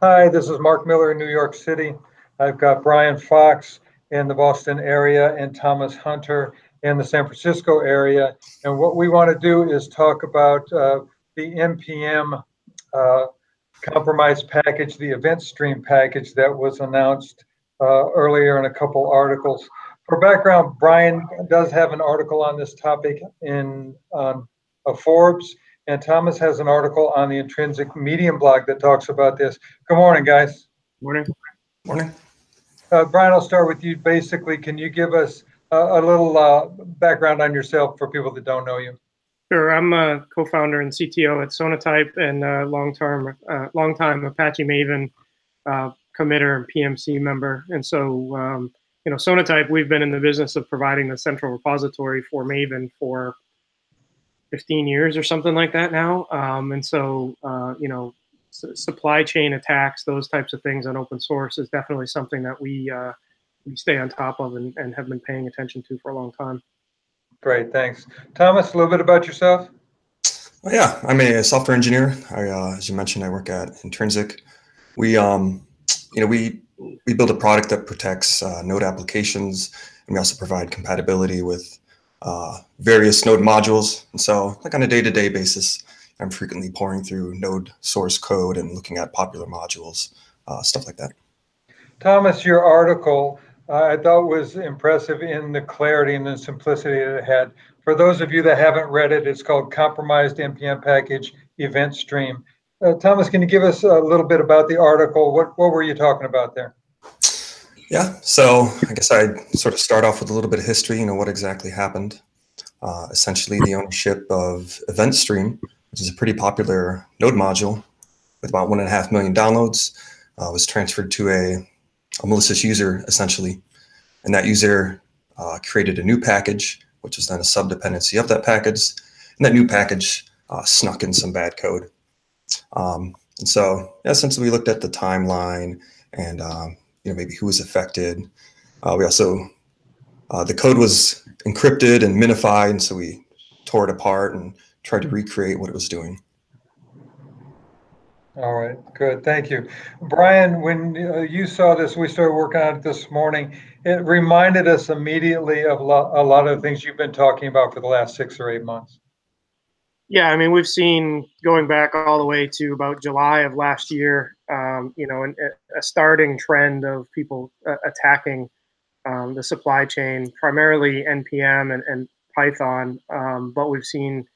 Hi, this is Mark Miller in New York City. I've got Brian Fox in the Boston area and Thomas Hunter in the San Francisco area. And what we want to do is talk about the NPM compromise package, the event stream package that was announced earlier in a couple articles. For background, Brian does have an article on this topic in Forbes, and Thomas has an article on the Intrinsic Medium blog that talks about this. Good morning, guys. Morning. Morning. Brian, I'll start with you. Basically, can you give us a little background on yourself for people that don't know you? Sure. I'm a co-founder and CTO at Sonatype and long-time Apache Maven committer and PMC member. And so, Sonatype, we've been in the business of providing the central repository for Maven for 15 years or something like that now. And so, supply chain attacks, those types of things on open source is definitely something that we stay on top of and have been paying attention to for a long time. Great, thanks. Thomas, a little bit about yourself. Well, yeah, I'm a software engineer. As you mentioned, I work at Intrinsic. We build a product that protects Node applications, and we also provide compatibility with various Node modules. And so, like on a day-to-day basis, I'm frequently pouring through Node source code and looking at popular modules, stuff like that. Thomas, your article I thought was impressive in the clarity and the simplicity that it had. For those of you that haven't read it, it's called Compromised NPM Package Event Stream. Thomas, can you give us a little bit about the article? What were you talking about there? Yeah, so I guess I'd sort of start off with a little bit of history, what exactly happened. Essentially, the ownership of Event Stream, which is a pretty popular Node module with about 1.5 million downloads, was transferred to a malicious user, essentially. And that user created a new package, which was then a subdependency of that package. And that new package snuck in some bad code. And so, yeah, essentially, we looked at the timeline and maybe who was affected. We also, the code was encrypted and minified, and so we tore it apart and tried to recreate what it was doing. All right, good, thank you. Brian, when you saw this, we started working on it this morning. It reminded us immediately of a lot of the things you've been talking about for the last 6 or 8 months. Yeah, I mean, we've seen going back all the way to about July of last year, a starting trend of people attacking the supply chain, primarily NPM and Python, but we've seen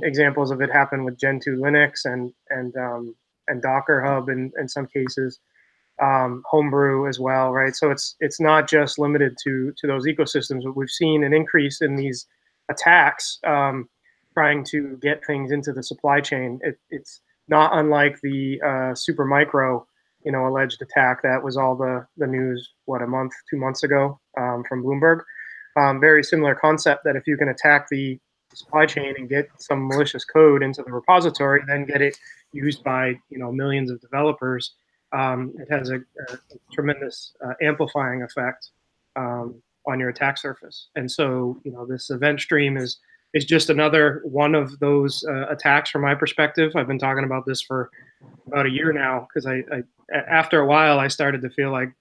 examples of it happen with Gen 2 Linux and Docker Hub in some cases, Homebrew as well, right? So it's not just limited to those ecosystems, but we've seen an increase in these attacks trying to get things into the supply chain. It's not unlike the Supermicro, alleged attack that was all the news, 2 months ago from Bloomberg. Very similar concept that if you can attack the supply chain and get some malicious code into the repository, then get it used by millions of developers, it has a tremendous amplifying effect on your attack surface. And so this event stream is just another one of those attacks from my perspective. I've been talking about this for about a year now because I after a while I started to feel like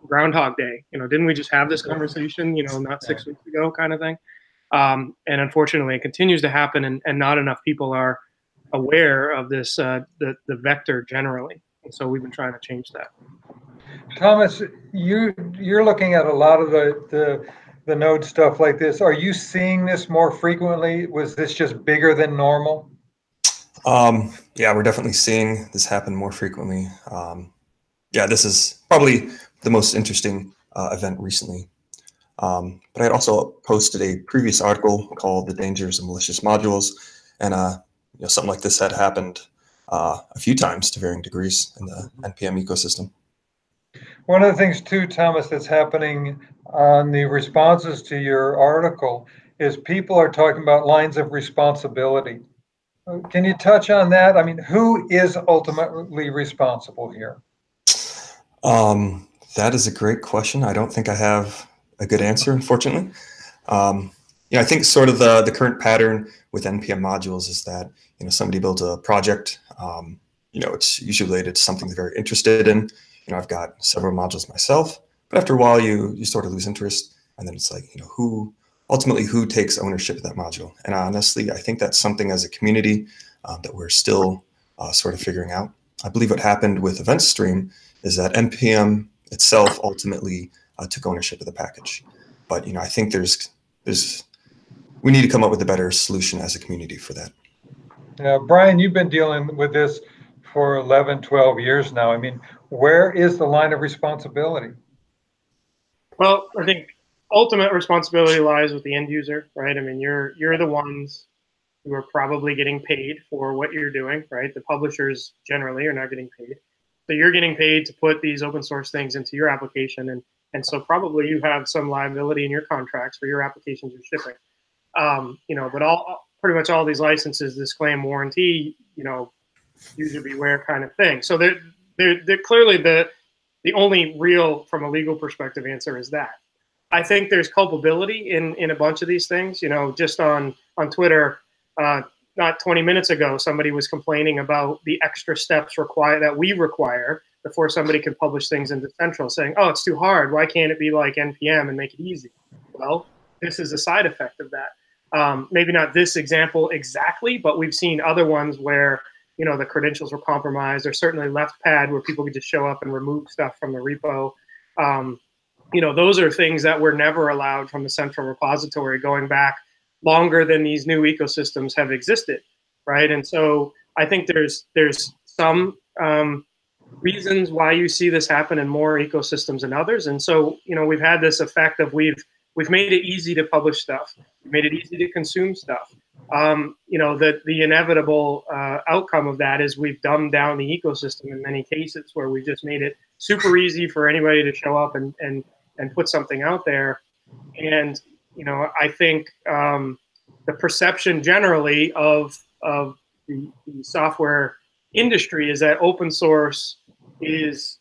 Groundhog Day. Didn't we just have this conversation not 6 weeks ago, kind of thing. And unfortunately, it continues to happen, and not enough people are aware of this, the vector generally. And so we've been trying to change that. Thomas, you're looking at a lot of the Node stuff like this. Are you seeing this more frequently? Was this just bigger than normal? Yeah, we're definitely seeing this happen more frequently. Yeah, this is probably the most interesting event recently. But I had also posted a previous article called "The Dangers of Malicious Modules," and something like this had happened a few times to varying degrees in the NPM ecosystem. One of the things too, Thomas, that's happening on the responses to your article is people are talking about lines of responsibility. Can you touch on that? I mean, who is ultimately responsible here? That is a great question. I don't think I have a good answer, unfortunately. I think sort of the current pattern with NPM modules is that somebody builds a project, it's usually related to something they're very interested in. I've got several modules myself, but after a while you sort of lose interest, and then it's like, who takes ownership of that module? And honestly, I think that's something as a community that we're still sort of figuring out. I believe what happened with Event Stream is that NPM itself ultimately took ownership of the package. But I think we need to come up with a better solution as a community for that. Brian, you've been dealing with this for 11, 12 years now. I mean, where is the line of responsibility? Well, I think ultimate responsibility lies with the end user, right? I mean, you're the ones who are probably getting paid for what you're doing, right? The publishers generally are not getting paid. So you're getting paid to put these open source things into your application. And so probably you have some liability in your contracts for your applications you're shipping. But pretty much all these licenses disclaim warranty, user beware kind of thing. So they're clearly the only real, from a legal perspective, answer is that. I think there's culpability in a bunch of these things. Just on Twitter, not 20 minutes ago, somebody was complaining about the extra steps that we require before somebody can publish things into Central, saying, "Oh, it's too hard. Why can't it be like NPM and make it easy?" Well, this is a side effect of that. Maybe not this example exactly, but we've seen other ones where the credentials were compromised, or certainly left pad where people could just show up and remove stuff from the repo. Those are things that were never allowed from the central repository going back longer than these new ecosystems have existed, right? And so I think there's some reasons why you see this happen in more ecosystems than others. And so, we've had this effect of we've made it easy to publish stuff. We've made it easy to consume stuff. The inevitable outcome of that is we've dumbed down the ecosystem in many cases, where we've just made it super easy for anybody to show up and put something out there. And, I think the perception generally of the software industry is that open source is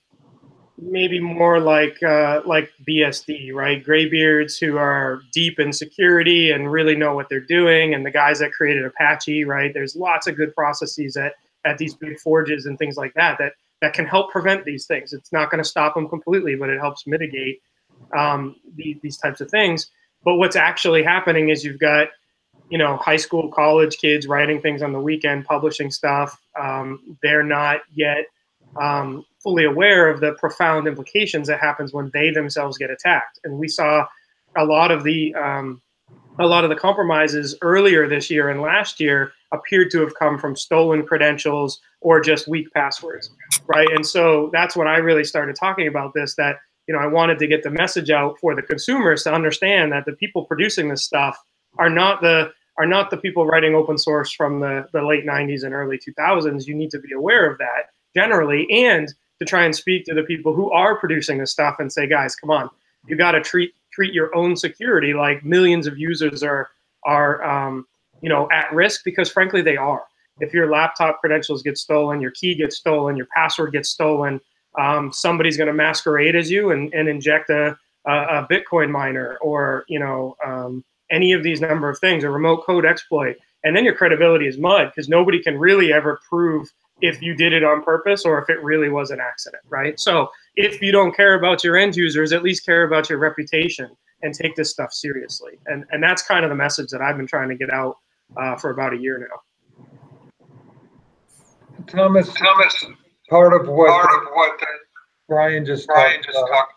maybe more like BSD, right? Graybeards who are deep in security and really know what they're doing, and the guys that created Apache, right? There's lots of good processes at these big forges and things like that can help prevent these things. It's not going to stop them completely, but it helps mitigate these types of things. But what's actually happening is you've got high school, college kids writing things on the weekend, publishing stuff. They're not yet fully aware of the profound implications that happens when they themselves get attacked. And we saw a lot of the compromises earlier this year and last year appeared to have come from stolen credentials or just weak passwords, right? And so that's when I really started talking about this, that I wanted to get the message out for the consumers to understand that the people producing this stuff are not the people writing open source from the late 90s and early 2000s. You need to be aware of that generally, and to try and speak to the people who are producing this stuff and say, guys, come on, you got to treat your own security like millions of users are at risk, because frankly they are. If your laptop credentials get stolen, your key gets stolen, your password gets stolen, somebody's going to masquerade as you and inject a Bitcoin miner, or any of these number of things, a remote code exploit, and then your credibility is mud, because nobody can really ever prove if you did it on purpose or if it really was an accident, right? So if you don't care about your end users, at least care about your reputation and take this stuff seriously. And that's kind of the message that I've been trying to get out for about a year now. Thomas, part of what Brian just talked about.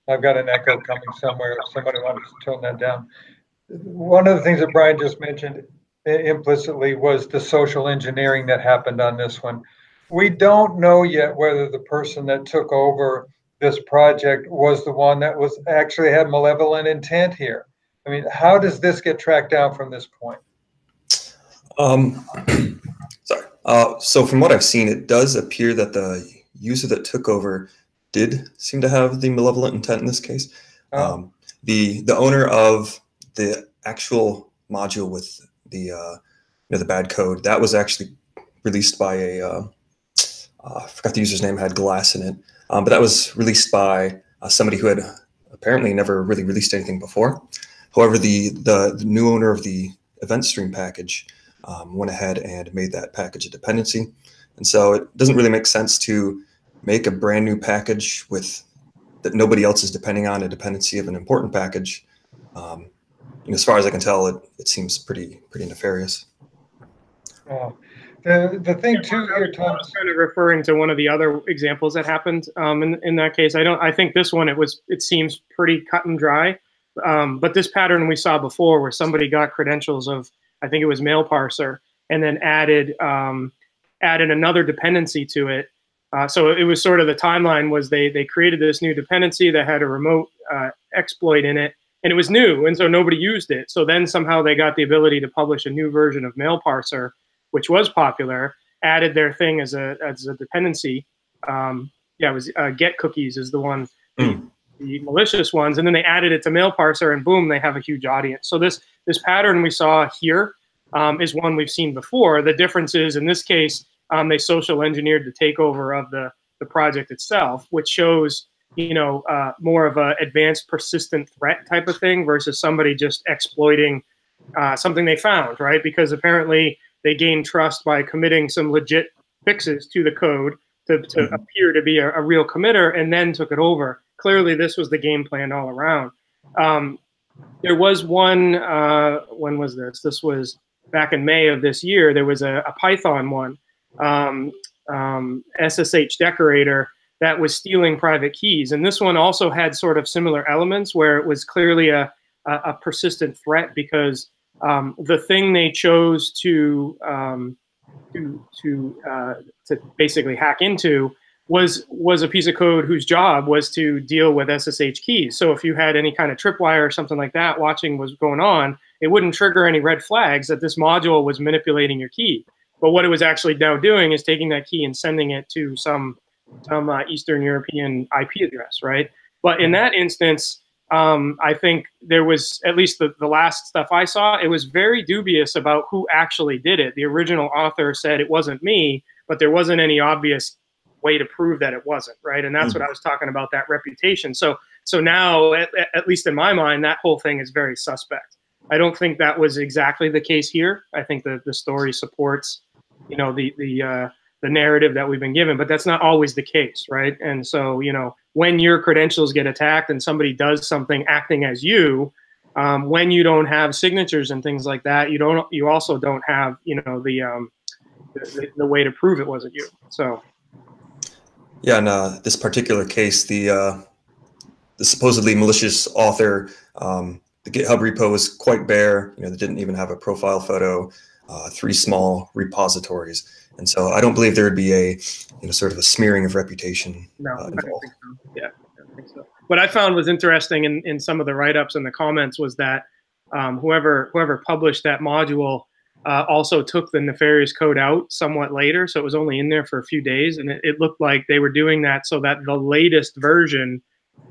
I've got an echo coming somewhere. If somebody wants to turn that down. One of the things that Brian just mentioned implicitly was the social engineering that happened on this one. We don't know yet whether the person that took over this project was the one that was actually had malevolent intent here. I mean, how does this get tracked down from this point? So from what I've seen, it does appear that the user that took over did seem to have the malevolent intent in this case. Oh. The owner of the actual module with the the bad code, that was actually released by I forgot the user's name, had glass in it, but that was released by somebody who had apparently never really released anything before. However, the new owner of the event stream package went ahead and made that package a dependency, And so it doesn't really make sense to make a brand new package that nobody else is depending on, a dependency of an important package. As far as I can tell, it seems pretty nefarious. The thing too here, Tom, I was kind of referring to one of the other examples that happened in that case. I think this one, it seems pretty cut and dry. But this pattern we saw before, where somebody got credentials of, I think it was mail parser, and then added another dependency to it. So it was sort of, the timeline was they created this new dependency that had a remote exploit in it, and it was new, and so nobody used it. So then somehow they got the ability to publish a new version of mail parser, which was popular, added their thing as a dependency. Yeah, it was get cookies is the one, the malicious ones, and then they added it to mail parser, and boom, they have a huge audience. So this pattern we saw here is one we've seen before. The difference is, in this case, they social engineered the takeover of the project itself, which shows, more of a advanced persistent threat type of thing versus somebody just exploiting something they found, right? Because apparently they gained trust by committing some legit fixes to the code to appear to be a real committer, and then took it over. Clearly, this was the game plan all around. There was one, when was this? This was back in May of this year. There was a Python one, SSH decorator, that was stealing private keys. And this one also had sort of similar elements, where it was clearly a persistent threat, because the thing they chose to basically hack into was a piece of code whose job was to deal with SSH keys. So if you had any kind of tripwire or something like that watching what's going on, it wouldn't trigger any red flags that this module was manipulating your key. But what it was actually now doing is taking that key and sending it to some Eastern European IP address, right? But in that instance, I think there was, at least the last stuff I saw, it was very dubious about who actually did it. The original author said it wasn't me, but there wasn't any obvious way to prove that it wasn't, right? And that's what I was talking about, that reputation. So now, at least in my mind, that whole thing is very suspect. I don't think that was exactly the case here. I think that the story supports, the narrative that we've been given, but that's not always the case, right? And so, when your credentials get attacked and somebody does something acting as you, when you don't have signatures and things like that, you also don't have, the way to prove it wasn't you. So. Yeah, in this particular case, the supposedly malicious author, the GitHub repo was quite bare. They didn't even have a profile photo, 3 small repositories. And so I don't believe there would be a, sort of a smearing of reputation. No, I don't think so. Yeah, I don't think so. What I found was interesting in some of the write-ups and the comments was that whoever published that module also took the nefarious code out somewhat later. So it was only in there for a few days. And it looked like they were doing that so that the latest version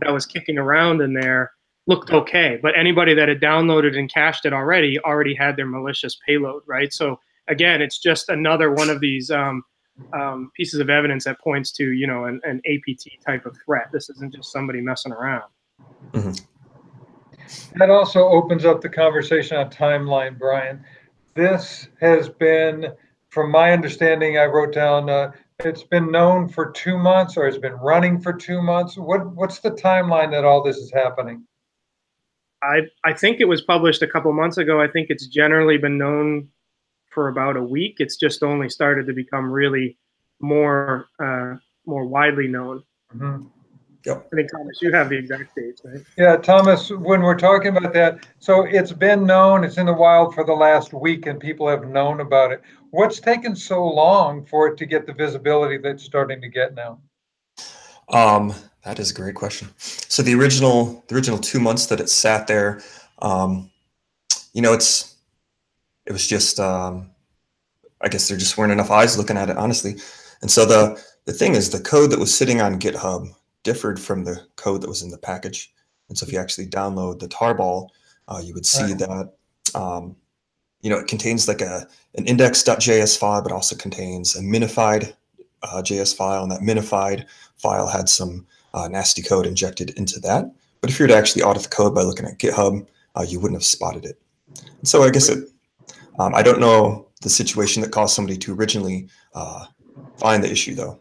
that was kicking around in there looked okay. But anybody that had downloaded and cached it already had their malicious payload, right? So again, it's just another one of these pieces of evidence that points to, an APT type of threat. This isn't just somebody messing around. Mm-hmm. That also opens up the conversation on timeline, Brian. This has been, from my understanding, I wrote down, it's been known for 2 months, or it's been running for 2 months. What's the timeline that all this is happening? I think it was published a couple months ago. I think it's generally been known for about a week. It's just only started to become really more widely known. Mm-hmm. Yep. I think, Thomas, you have the exact dates, right? Yeah, Thomas, when we're talking about that, so it's been known, it's in the wild for the last week, and people have known about it. What's taken so long for it to get the visibility that it's starting to get now? That is a great question. So the original 2 months that it sat there, it was just, I guess there just weren't enough eyes looking at it, honestly. And so the thing is, the code that was sitting on GitHub differed from the code that was in the package. And so if you actually download the tarball, you would see that, it contains like an index.js file, but also contains a minified JS file. And that minified file had some nasty code injected into that. But if you were to actually audit the code by looking at GitHub, you wouldn't have spotted it. And so I guess I don't know the situation that caused somebody to originally find the issue though.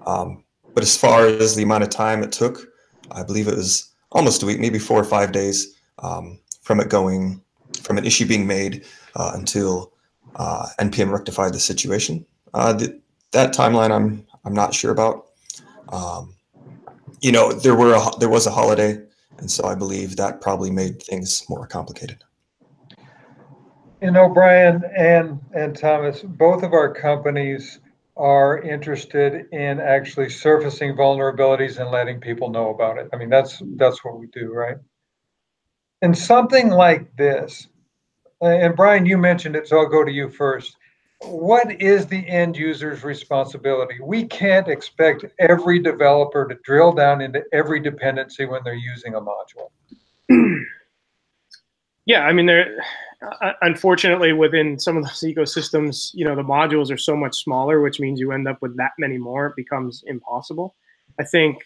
But as far as the amount of time it took, I believe it was almost a week, maybe 4 or 5 days from an issue being made until NPM rectified the situation. That timeline I'm not sure about. There was a holiday, and so I believe that probably made things more complicated. Brian and Thomas, both of our companies are interested in actually surfacing vulnerabilities and letting people know about it. I mean, that's what we do, right? And something like this, and Brian, you mentioned it, so I'll go to you first. What is the end user's responsibility? We can't expect every developer to drill down into every dependency when they're using a module. Yeah, I mean, unfortunately, within some of those ecosystems, the modules are so much smaller, which means you end up with that many more. It becomes impossible. I think,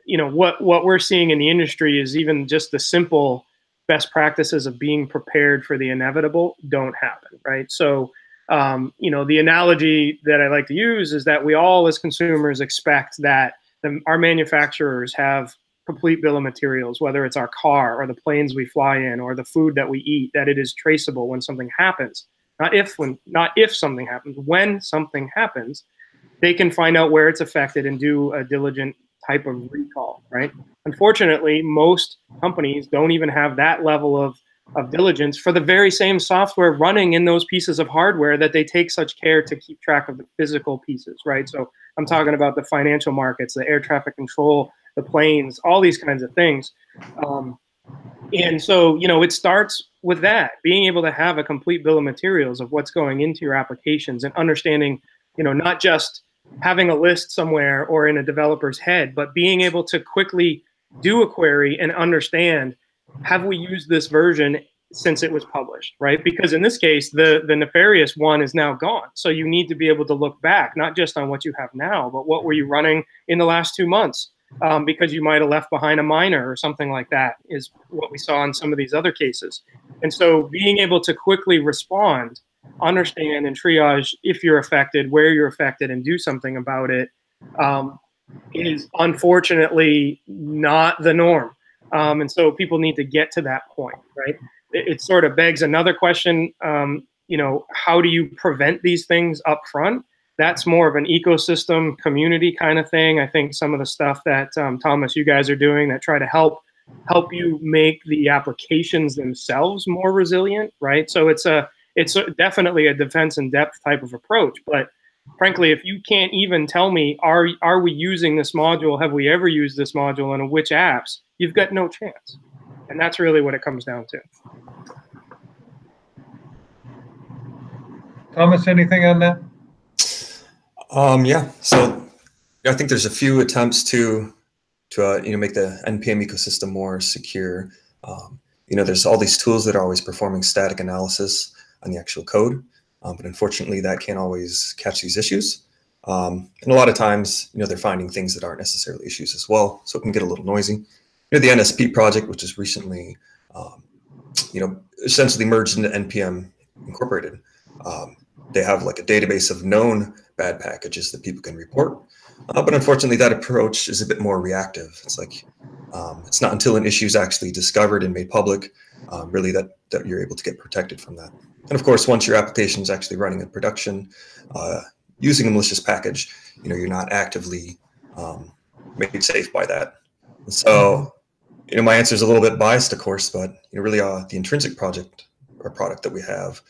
what we're seeing in the industry is even just the simple best practices of being prepared for the inevitable don't happen, right? So, the analogy that I like to use is that we all, as consumers, expect that our manufacturers have complete bill of materials, whether it's our car or the planes we fly in or the food that we eat, that it is traceable when something happens. Not if something happens, when something happens, they can find out where it's affected and do a diligent type of recall, right? Unfortunately, most companies don't even have that level of diligence for the very same software running in those pieces of hardware that they take such care to keep track of the physical pieces, right? So I'm talking about the financial markets, the air traffic control, the planes, all these kinds of things. And so, it starts with that, being able to have a complete bill of materials of what's going into your applications and understanding, not just having a list somewhere or in a developer's head, but being able to quickly do a query and understand, have we used this version since it was published, right? Because in this case, the nefarious one is now gone. So you need to be able to look back, not just on what you have now, but what were you running in the last 2 months? Because you might have left behind a minor or something like that is what we saw in some of these other cases. And so being able to quickly respond, understand and triage if you're affected, where you're affected, and do something about it is unfortunately not the norm. And so people need to get to that point, right? It sort of begs another question, how do you prevent these things up front? That's more of an ecosystem community kind of thing. I think some of the stuff that Thomas, you guys are doing that try to help you make the applications themselves more resilient, right? So it's definitely a defense in depth type of approach. But frankly, if you can't even tell me, are we using this module? Have we ever used this module, and which apps? You've got no chance. And that's really what it comes down to. Thomas, anything on that? Yeah. So I think there's a few attempts to make the NPM ecosystem more secure. There's all these tools that are always performing static analysis on the actual code, but unfortunately that can't always catch these issues. And a lot of times, they're finding things that aren't necessarily issues as well, so it can get a little noisy. The NSP project, which is recently, essentially merged into NPM Incorporated. They have like a database of known bad packages that people can report. But unfortunately, that approach is a bit more reactive. It's like, it's not until an issue is actually discovered and made public, really that you're able to get protected from that. And of course, once your application is actually running in production, using a malicious package, you're not actively made safe by that. And so, my answer is a little bit biased, of course, but really the Intrinsic project or product that we have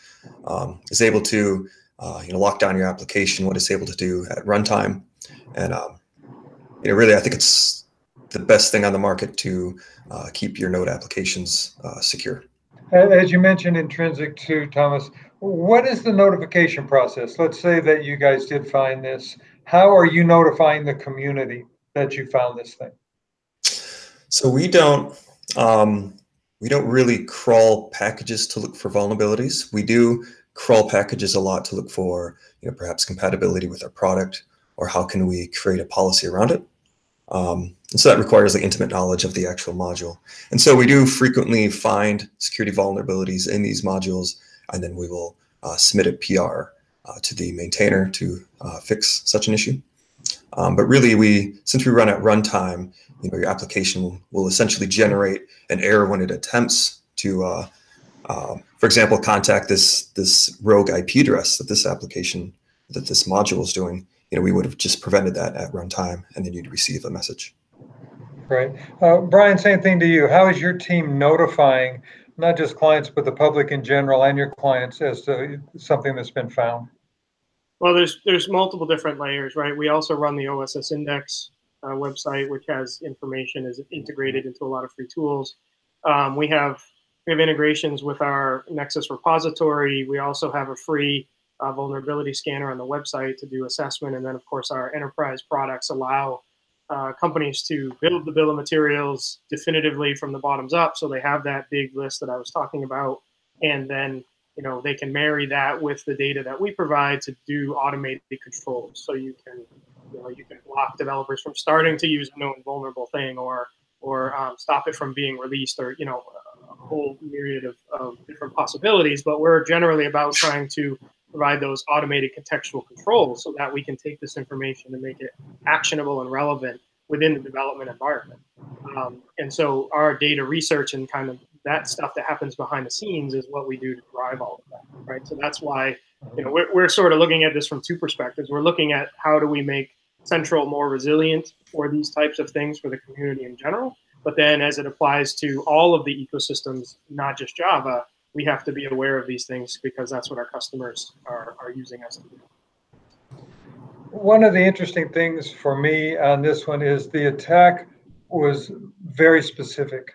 is able to lock down your application, what it's able to do at runtime. And really, I think it's the best thing on the market to keep your node applications secure. As you mentioned Intrinsic too, Thomas, what is the notification process? Let's say that you guys did find this. How are you notifying the community that you found this thing? So we don't really crawl packages to look for vulnerabilities. We do crawl packages a lot to look for, perhaps compatibility with our product, or how can we create a policy around it. And so that requires the intimate knowledge of the actual module. And so we do frequently find security vulnerabilities in these modules, and then we will submit a PR to the maintainer to fix such an issue. But really, since we run at runtime, your application will essentially generate an error when it attempts to, for example, contact this rogue IP address that this module is doing. We would have just prevented that at runtime, and then you'd receive a message. Right. Brian, same thing to you. How is your team notifying not just clients, but the public in general and your clients as to something that's been found? Well, there's multiple different layers, right? We also run the OSS Index website, which has information is integrated into a lot of free tools. We have integrations with our Nexus repository. We also have a free vulnerability scanner on the website to do assessment. And then, of course, our enterprise products allow companies to build the bill of materials definitively from the bottoms up. So they have that big list that I was talking about. And then they can marry that with the data that we provide to do automated controls. So you can block developers from starting to use a known vulnerable thing, or stop it from being released, or a whole myriad of different possibilities. But we're generally about trying to provide those automated contextual controls so that we can take this information and make it actionable and relevant within the development environment. And so our data research and kind of that stuff that happens behind the scenes is what we do to drive all of that, right? So that's why, we're sort of looking at this from two perspectives. We're looking at how do we make Central more resilient for these types of things for the community in general, but then as it applies to all of the ecosystems, not just Java, we have to be aware of these things because that's what our customers are using us to do. One of the interesting things for me on this one is the attack was very specific.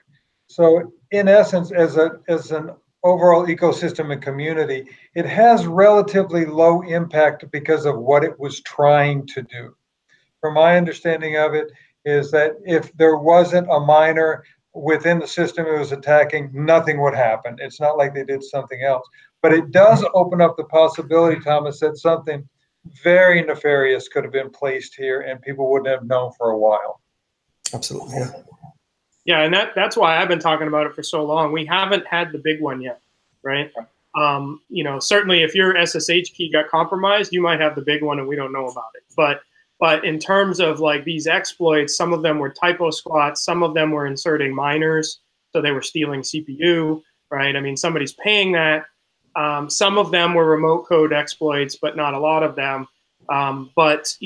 So in essence, as an overall ecosystem and community, it has relatively low impact because of what it was trying to do. From my understanding of it is that if there wasn't a miner within the system it was attacking, nothing would happen. It's not like they did something else. But it does open up the possibility, Thomas, that something very nefarious could have been placed here and people wouldn't have known for a while. Absolutely, yeah. Yeah, and that's why I've been talking about it for so long. We haven't had the big one yet, right? Certainly if your SSH key got compromised, you might have the big one and we don't know about it. But in terms of like these exploits, some of them were typo squats, some of them were inserting miners, so they were stealing CPU, right? I mean, somebody's paying that. Some of them were remote code exploits, but not a lot of them. But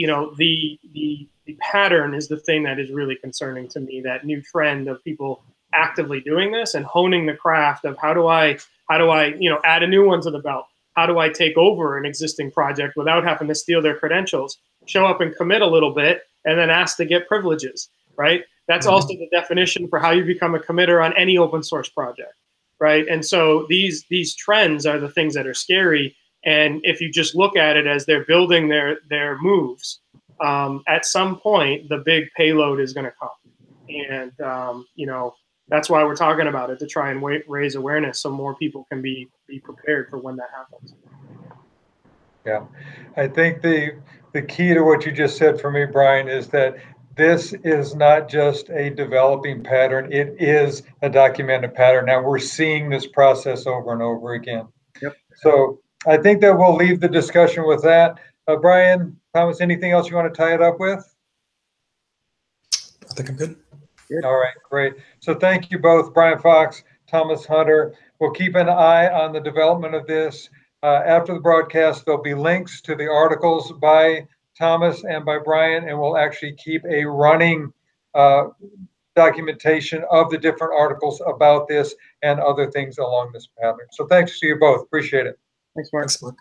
the pattern is the thing that is really concerning to me, that new trend of people actively doing this and honing the craft of how do I add a new one to the belt? How do I take over an existing project without having to steal their credentials, show up and commit a little bit, and then ask to get privileges, right? That's also the definition for how you become a committer on any open source project, right? And so these trends are the things that are scary. And if you just look at it as they're building their moves, at some point, the big payload is going to come. And, that's why we're talking about it, to try and raise awareness so more people can be prepared for when that happens. Yeah, I think the key to what you just said for me, Brian, is that this is not just a developing pattern. It is a documented pattern. Now we're seeing this process over and over again. Yep. So I think that we'll leave the discussion with that. Brian, Thomas, anything else you want to tie it up with? I think I'm good. All right, great. So thank you both, Brian Fox, Thomas Hunter. We'll keep an eye on the development of this. After the broadcast, there'll be links to the articles by Thomas and by Brian, and we'll actually keep a running documentation of the different articles about this and other things along this pattern. So thanks to you both. Appreciate it. Thanks, Mark. Thanks, Mark.